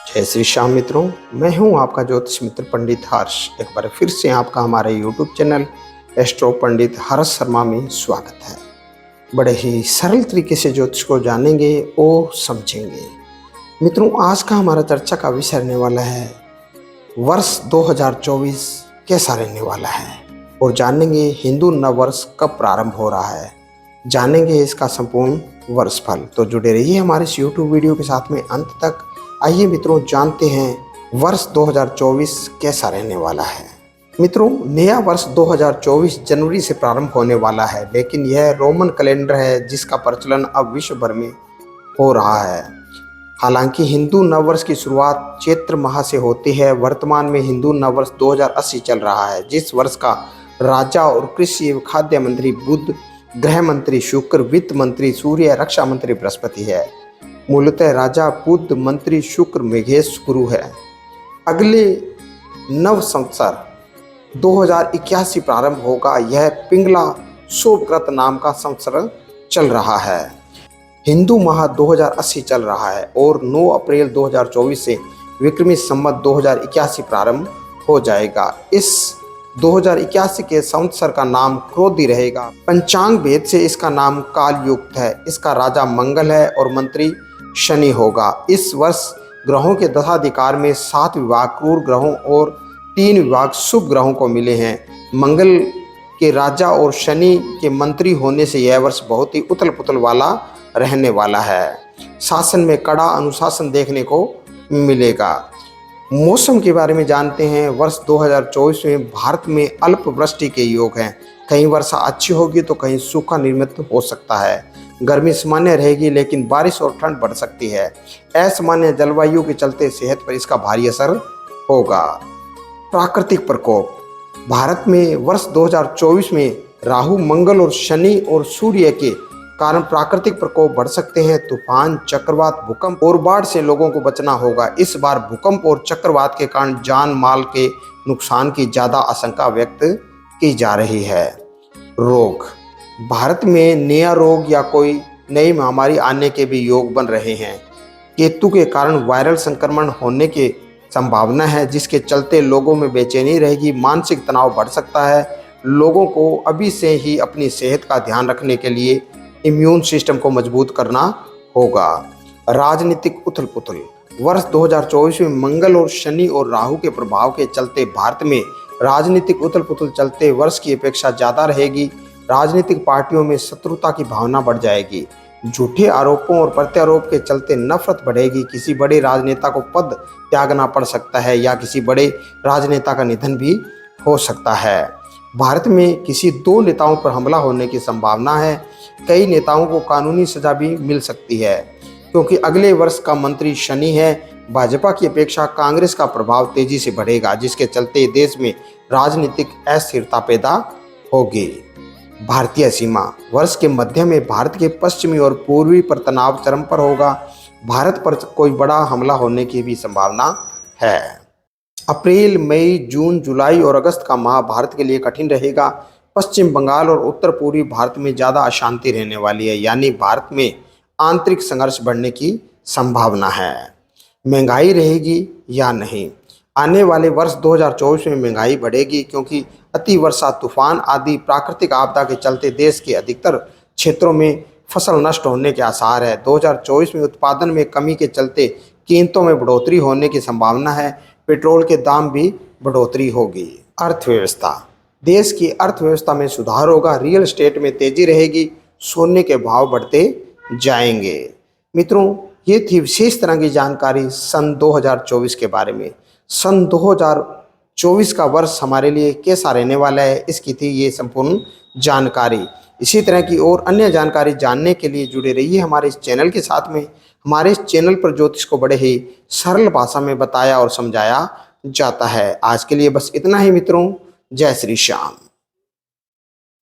जय श्री श्याम मित्रों। मैं हूं आपका ज्योतिष मित्र पंडित हर्ष। एक बार फिर से आपका हमारे यूट्यूब चैनल एस्ट्रो पंडित हर्ष शर्मा में स्वागत है। बड़े ही सरल तरीके से ज्योतिष को जानेंगे और समझेंगे। मित्रों, आज का हमारा चर्चा का विषय रहने वाला है वर्ष 2024 कैसा रहने वाला है और जानेंगे हिंदू नव वर्ष कब प्रारंभ हो रहा है। जानेंगे इसका संपूर्ण वर्ष फल। तो जुड़े रहिए हमारे इस यूट्यूब वीडियो के साथ में अंत तक। आइए मित्रों, जानते हैं वर्ष 2024 कैसा रहने वाला है। मित्रों, नया वर्ष 2024 जनवरी से प्रारंभ होने वाला है, लेकिन यह रोमन कैलेंडर है जिसका प्रचलन अब विश्व भर में हो रहा है। हालांकि हिंदू नववर्ष की शुरुआत चैत्र माह से होती है। वर्तमान में हिंदू नववर्ष 2080 चल रहा है, जिस वर्ष का राजा और कृषि एवं खाद्य मंत्री बुध, गृह मंत्री शुक्र, वित्त मंत्री सूर्य, रक्षा मंत्री बृहस्पति है। मूलतः राजा बुध, मंत्री शुक्र, मेघेश गुरु है। अगले नव संवत्सर 2081 प्रारंभ होगा। यह पिंगला शोभकृत नाम का संवत्सर चल रहा है। हिंदू माह 2080 चल रहा है और 9 अप्रैल 2024 से विक्रमी संवत 2081 प्रारंभ हो जाएगा। इस 2081 के संवत्सर का नाम क्रोधी रहेगा। पंचांग भेद से इसका नाम काल युक्त है। इसका राजा मंगल है और मंत्री शनि होगा। इस वर्ष ग्रहों के दशाधिकार में 7 विभाग क्रूर ग्रहों और 3 विभाग शुभ ग्रहों को मिले हैं। मंगल के राजा और शनि के मंत्री होने से यह वर्ष बहुत ही उथल पुथल वाला रहने वाला है। शासन में कड़ा अनुशासन देखने को मिलेगा। मौसम के बारे में जानते हैं। वर्ष 2024 में भारत में अल्प वृष्टि के योग हैं। कहीं वर्षा अच्छी होगी तो कहीं सूखा निर्मित हो सकता है। गर्मी सामान्य रहेगी, लेकिन बारिश और ठंड बढ़ सकती है। असामान्य जलवायु के चलते सेहत पर इसका भारी असर होगा। प्राकृतिक प्रकोप। भारत में वर्ष 2024 में राहु, मंगल और शनि और सूर्य के कारण प्राकृतिक प्रकोप बढ़ सकते हैं। तूफान, चक्रवात, भूकंप और बाढ़ से लोगों को बचना होगा। इस बार भूकंप और चक्रवात के कारण जान माल के नुकसान की ज्यादा आशंका व्यक्त की जा रही है। रोग। भारत में नया रोग या कोई नई महामारी आने के भी योग बन रहे हैं। केतु के कारण वायरल संक्रमण होने की संभावना है, जिसके चलते लोगों में बेचैनी रहेगी। मानसिक तनाव बढ़ सकता है। लोगों को अभी से ही अपनी सेहत का ध्यान रखने के लिए इम्यून सिस्टम को मजबूत करना होगा। राजनीतिक उथल पुथल। वर्ष 2024 में मंगल और शनि और राहु के प्रभाव के चलते भारत में राजनीतिक उथल पुथल चलते वर्ष की अपेक्षा ज़्यादा रहेगी। राजनीतिक पार्टियों में शत्रुता की भावना बढ़ जाएगी। झूठे आरोपों और प्रत्यारोप के चलते नफरत बढ़ेगी। किसी बड़े राजनेता को पद त्यागना पड़ सकता है या किसी बड़े राजनेता का निधन भी हो सकता है। भारत में किसी 2 नेताओं पर हमला होने की संभावना है। कई नेताओं को कानूनी सजा भी मिल सकती है, क्योंकि अगले वर्ष का मंत्री शनि है। भाजपा की अपेक्षा कांग्रेस का प्रभाव तेजी से बढ़ेगा, जिसके चलते देश में राजनीतिक अस्थिरता पैदा होगी। भारतीय सीमा। वर्ष के मध्य में भारत के पश्चिमी और पूर्वी पर तनाव चरम पर होगा। भारत पर कोई बड़ा हमला होने की भी संभावना है। अप्रैल, मई, जून, जुलाई और अगस्त का माह भारत के लिए कठिन रहेगा। पश्चिम बंगाल और उत्तर पूर्वी भारत में ज़्यादा अशांति रहने वाली है, यानी भारत में आंतरिक संघर्ष बढ़ने की संभावना है। महंगाई रहेगी या नहीं। आने वाले वर्ष 2024 में महंगाई बढ़ेगी, क्योंकि अति वर्षा, तूफान आदि प्राकृतिक आपदा के चलते देश के अधिकतर क्षेत्रों में फसल नष्ट होने के आसार है। 2024 में उत्पादन में कमी के चलते कीमतों में बढ़ोतरी होने की संभावना है। पेट्रोल के दाम भी बढ़ोतरी होगी। अर्थव्यवस्था। देश की अर्थव्यवस्था में सुधार होगा। रियल एस्टेट में तेजी रहेगी। सोने के भाव बढ़ते जाएंगे। मित्रों, ये थी विशेष तरह की जानकारी सन 2024 के बारे में। सन 2024 का वर्ष हमारे लिए कैसा रहने वाला है, इसकी थी ये संपूर्ण जानकारी। इसी तरह की और अन्य जानकारी जानने के लिए जुड़े रहिए हमारे इस चैनल के साथ में। हमारे इस चैनल पर ज्योतिष को बड़े ही सरल भाषा में बताया और समझाया जाता है। आज के लिए बस इतना ही मित्रों। जय श्री श्याम।